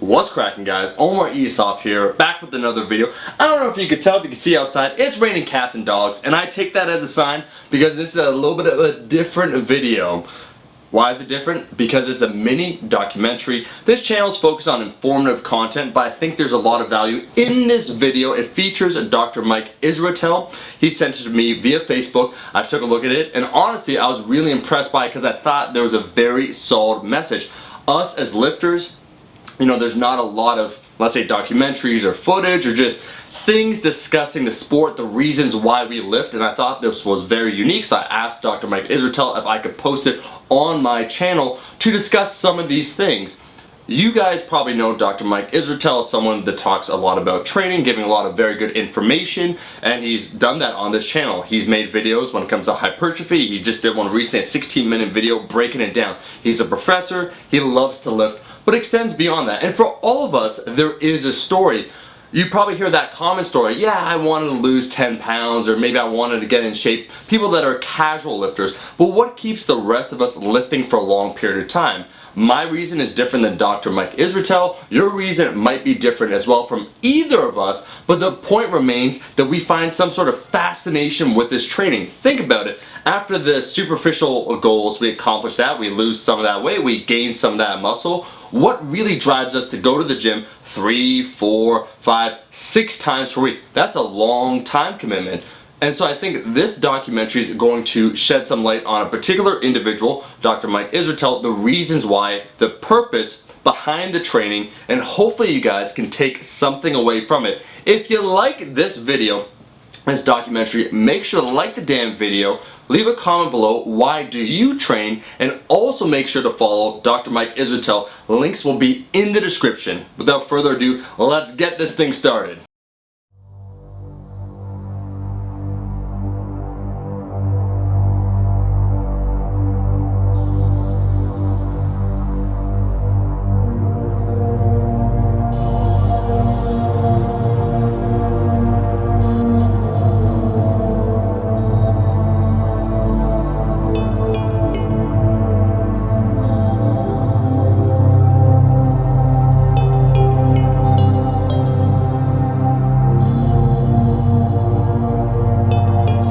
What's cracking, guys? Omar Esaf here, back with another video. I don't know if you could tell, if you can see outside, it's raining cats and dogs, and I take that as a sign because this is a little bit of a different video. Why is it different? Because it's a mini documentary. This channel is focused on informative content, but I think there's a lot of value in this video. It features Dr. Mike Israetel. He sent it to me via Facebook. I took a look at it, and honestly, I was really impressed by it because I thought there was a very solid message. Us as lifters, you know, there's not a lot of, let's say, documentaries or footage or just things discussing the sport, the reasons why we lift, and I thought this was very unique, so I asked Dr. Mike Israetel if I could post it on my channel to discuss some of these things. You guys probably know Dr. Mike Israetel is someone that talks a lot about training, giving a lot of very good information, and he's done that on this channel. He's made videos when it comes to hypertrophy. He just did one recently, a 16-minute video breaking it down. He's a professor, he loves to lift, but extends beyond that. And for all of us, there is a story. You probably hear that common story, yeah, I wanted to lose 10 pounds, or maybe I wanted to get in shape. People that are casual lifters. But what keeps the rest of us lifting for a long period of time? My reason is different than Dr. Mike Israetel. Your reason might be different as well from either of us, but the point remains that we find some sort of fascination with this training. Think about it. After the superficial goals, we accomplish that, we lose some of that weight, we gain some of that muscle. What really drives us to go to the gym 3, 4, 5, 6 times per week? That's a long time commitment. And so I think this documentary is going to shed some light on a particular individual, Dr. Mike Israetel, the reasons why, the purpose behind the training, and hopefully you guys can take something away from it. If you like this video, this documentary, make sure to like the damn video, leave a comment below, why do you train, and also make sure to follow Dr. Mike Israetel. Links will be in the description. Without further ado, let's get this thing started.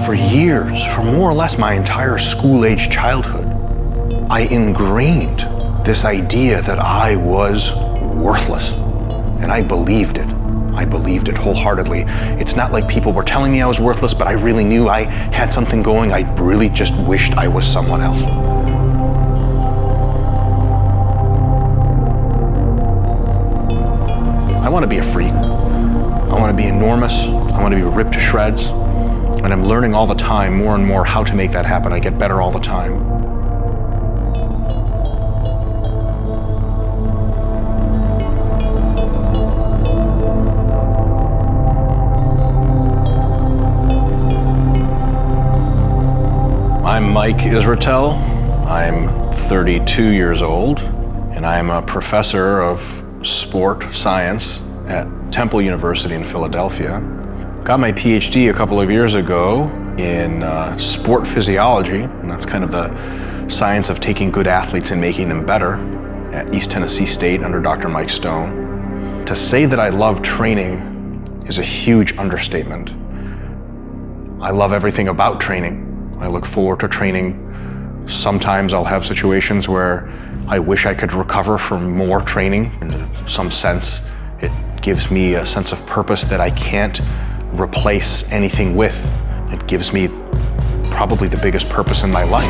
For years, for more or less my entire school-age childhood, I ingrained this idea that I was worthless. And I believed it. I believed it wholeheartedly. It's not like people were telling me I was worthless, but I really knew I had something going. I really just wished I was someone else. I want to be a freak. I want to be enormous. I want to be ripped to shreds. And I'm learning all the time, more and more, how to make that happen. I get better all the time. I'm Mike Israetel. I'm 32 years old, and I'm a professor of sport science at Temple University in Philadelphia. Got my PhD a couple of years ago in sport physiology, and that's kind of the science of taking good athletes and making them better at East Tennessee State under Dr. Mike Stone. To say that I love training is a huge understatement. I love everything about training. I look forward to training. Sometimes I'll have situations where I wish I could recover from more training. In some sense, it gives me a sense of purpose that I can't replace anything with. It gives me probably the biggest purpose in my life.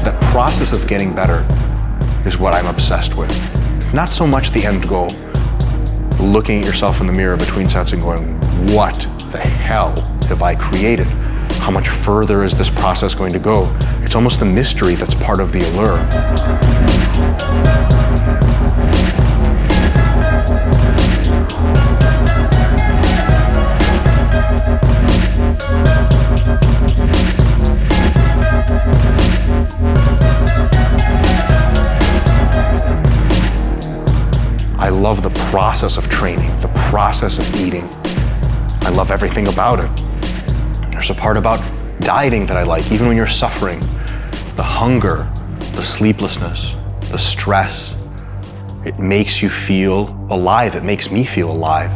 The process of getting better is what I'm obsessed with. Not so much the end goal, looking at yourself in the mirror between sets and going, what the hell have I created? How much further is this process going to go? It's almost the mystery that's part of the allure. I love the process of training, the process of eating. I love everything about it. There's a part about dieting that I like, even when you're suffering. The hunger, the sleeplessness, the stress. It makes you feel alive. It makes me feel alive.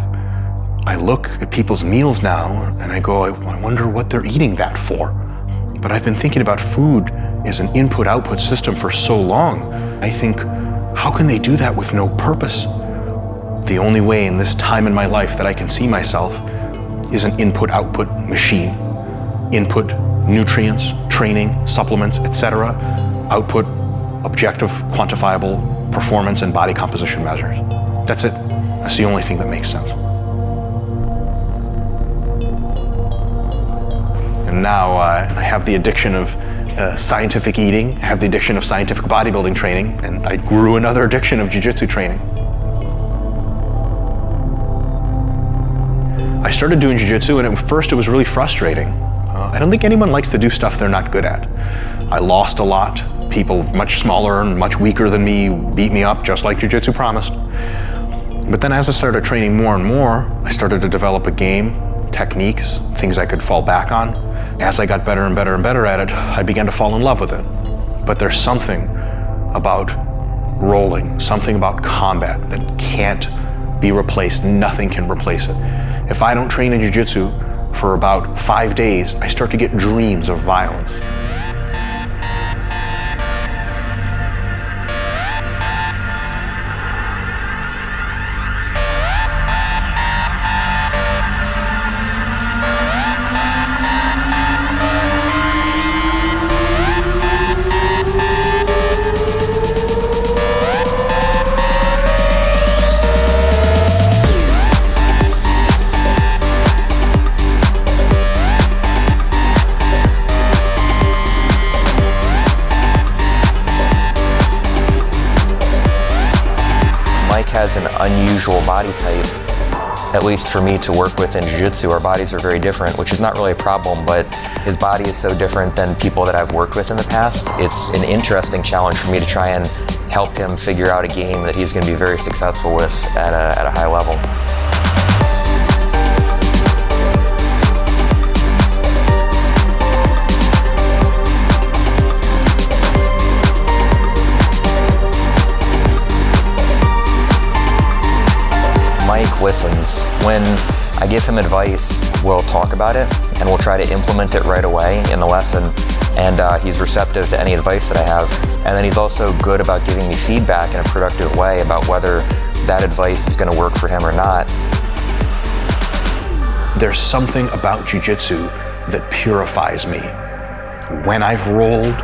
I look at people's meals now and I go, I wonder what they're eating that for. But I've been thinking about food as an input-output system for so long. I think, how can they do that with no purpose? The only way in this time in my life that I can see myself is an input-output machine. Input, nutrients, training, supplements, etc. Output, objective, quantifiable performance and body composition measures. That's it. That's the only thing that makes sense. And now I have the addiction of scientific eating, I have the addiction of scientific bodybuilding training, and I grew another addiction of jiu-jitsu training. I started doing jiu-jitsu and at first it was really frustrating. I don't think anyone likes to do stuff they're not good at. I lost a lot. People much smaller and much weaker than me beat me up, just like jiu-jitsu promised. But then as I started training more and more, I started to develop a game, techniques, things I could fall back on. As I got better and better and better at it, I began to fall in love with it. But there's something about rolling, something about combat that can't be replaced. Nothing can replace it. If I don't train in jiu-jitsu for about 5 days, I start to get dreams of violence. Has an unusual body type, at least for me to work with in jiu-jitsu. Our bodies are very different, which is not really a problem, but his body is so different than people that I've worked with in the past. It's an interesting challenge for me to try and help him figure out a game that he's going to be very successful with at a high level. Mike listens. When I give him advice, we'll talk about it and we'll try to implement it right away in the lesson, and he's receptive to any advice that I have. And then he's also good about giving me feedback in a productive way about whether that advice is going to work for him or not. There's something about jiu-jitsu that purifies me. When I've rolled,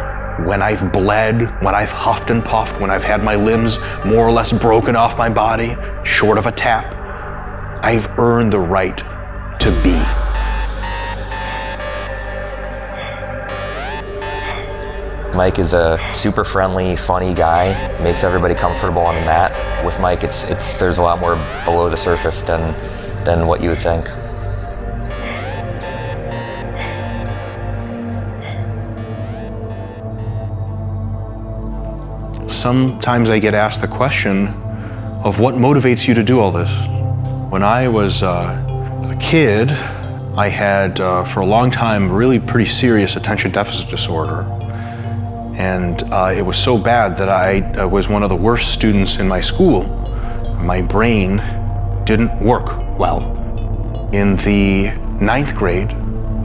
when I've bled, when I've huffed and puffed, when I've had my limbs more or less broken off my body, short of a tap, I've earned the right to be. Mike is a super friendly, funny guy, makes everybody comfortable on the mat. With Mike, there's a lot more below the surface than what you would think. Sometimes I get asked the question of what motivates you to do all this. When I was a kid, I had for a long time really pretty serious attention deficit disorder. And it was so bad that I was one of the worst students in my school. My brain didn't work well. In the 9th grade,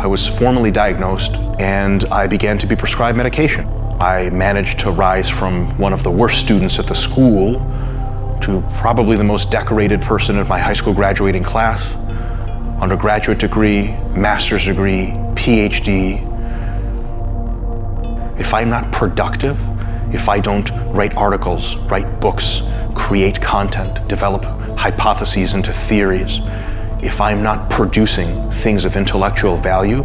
I was formally diagnosed and I began to be prescribed medication. I managed to rise from one of the worst students at the school to probably the most decorated person in my high school graduating class, undergraduate degree, master's degree, PhD. If I'm not productive, if I don't write articles, write books, create content, develop hypotheses into theories, if I'm not producing things of intellectual value,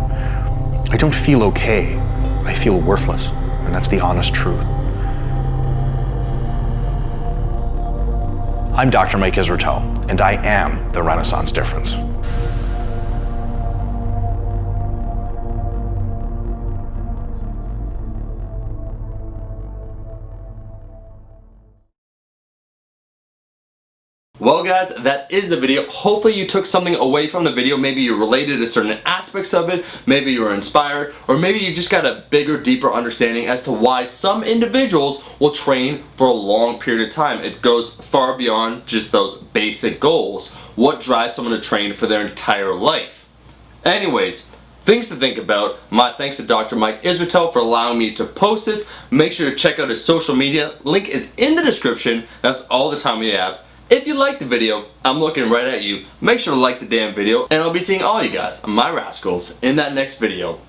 I don't feel okay. I feel worthless, and that's the honest truth. I'm Dr. Mike Israetel, and I am the Renaissance difference. Well guys, that is the video. Hopefully you took something away from the video. Maybe you related to certain aspects of it, maybe you were inspired, or maybe you just got a bigger, deeper understanding as to why some individuals will train for a long period of time. It goes far beyond just those basic goals. What drives someone to train for their entire life? Anyways, things to think about. My thanks to Dr. Mike Israetel for allowing me to post this. Make sure to check out his social media. Link is in the description. That's all the time we have. If you liked the video, I'm looking right at you. Make sure to like the damn video, and I'll be seeing all you guys, my rascals, in that next video.